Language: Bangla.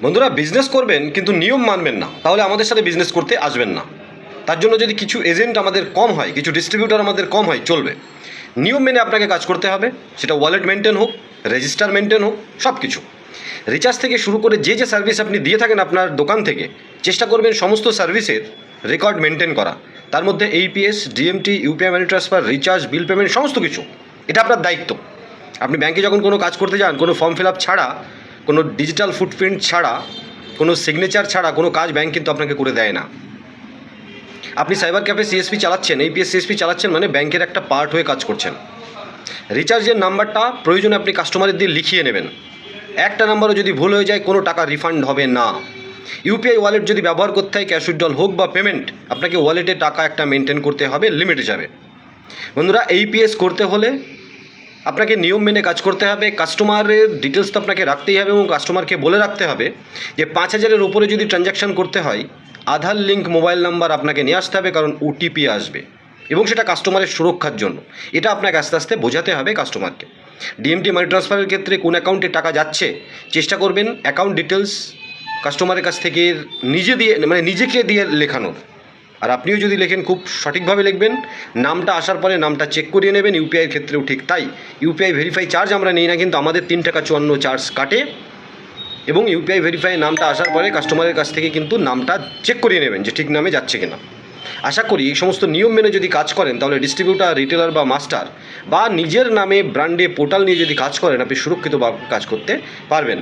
বন্ধুরা, বিজনেস করবেন কিন্তু নিয়ম মানবেন না, তাহলে আমাদের সাথে বিজনেস করতে আসবেন না। তার জন্য যদি কিছু এজেন্ট আমাদের কম হয়, কিছু ডিস্ট্রিবিউটার আমাদের কম হয়, চলবে। নিয়ম মেনে আপনাকে কাজ করতে হবে, সেটা ওয়ালেট মেনটেন হোক, রেজিস্টার মেনটেন হোক, সব কিছু। রিচার্জ থেকে শুরু করে যে যে সার্ভিস আপনি দিয়ে থাকেন আপনার দোকান থেকে, চেষ্টা করবেন সমস্ত সার্ভিসের রেকর্ড মেনটেন করা। তার মধ্যে AEPS, DMT, UPI money transfer, recharge, bill payment, সমস্ত কিছু। এটা আপনার দায়িত্ব। আপনি ব্যাংকে যখন কোনো কাজ করতে যান, কোনো ফর্ম ফিল আপ ছাড়া, কোনো ডিজিটাল ফুটপ্রিন্ট ছাড়া, কোনো সিগনেচার ছাড়া কোনো কাজ ব্যাংক কিন্তু আপনাকে করে দেয় না। আপনি সাইবার ক্যাফে সিএসপি চালাচ্ছেন, এইপিএস সিএসপি চালাচ্ছেন, মানে ব্যাংকের একটা পার্ট হয়ে কাজ করছেন। রিচার্জের নাম্বারটা প্রয়োজনে আপনি কাস্টমারের দিয়ে লিখিয়ে নেবেন। একটা নাম্বারও যদি ভুল হয়ে যায়, কোনো টাকা রিফান্ড হবে না। ইউপিআই ওয়ালেট যদি ব্যবহার করতে হয়, ক্যাশ উইথড্রল হোক বা পেমেন্ট, আপনাকে ওয়ালেটে টাকা একটা মেনটেন করতে হবে লিমিট হিসাবে। বন্ধুরা, এইপিএস করতে হলে আপনাকে নিয়ম মেনে কাজ করতে হবে। কাস্টমারের ডিটেলস তো আপনাকে রাখতেই হবে, এবং কাস্টমারকে বলে রাখতে হবে যে 5,000-এর উপরে যদি ট্রানজ্যাকশান করতে হয়, আধার লিঙ্ক মোবাইল নাম্বার আপনাকে নিয়ে আসতে হবে, কারণ ওটিপি আসবে, এবং সেটা কাস্টমারের সুরক্ষার জন্য। এটা আপনাকে আস্তে আস্তে বোঝাতে হবে কাস্টমারকে। ডিএমটি মানি ট্রান্সফারের ক্ষেত্রে কোন অ্যাকাউন্টে টাকা যাচ্ছে, চেষ্টা করবেন অ্যাকাউন্ট ডিটেলস কাস্টমারের কাছ থেকে নিজেকে দিয়ে লেখানোর। আর আপনিও যদি লেখেন, খুব সঠিকভাবে লিখবেন। নামটা আসার পরে নামটা চেক করিয়ে নেবেন। ইউপিআইয়ের ক্ষেত্রেও ঠিক তাই। ইউপিআই ভেরিফাই চার্জ আমরা নিই না, কিন্তু আমাদের 3 টাকা 54 চার্জ কাটে। এবং ইউপিআই ভেরিফাই নামটা আসার পরে কাস্টমারের কাছ থেকে কিন্তু নামটা চেক করিয়ে নেবেন যে ঠিক নামে যাচ্ছে কিনা। আশা করি এই সমস্ত নিয়ম মেনে যদি কাজ করেন, তাহলে ডিস্ট্রিবিউটার, রিটেলার বা মাস্টার বা নিজের নামে ব্র্যান্ডে পোর্টাল নিয়ে যদি কাজ করেন, আপনি সুরক্ষিতভাবে কাজ করতে পারবেন।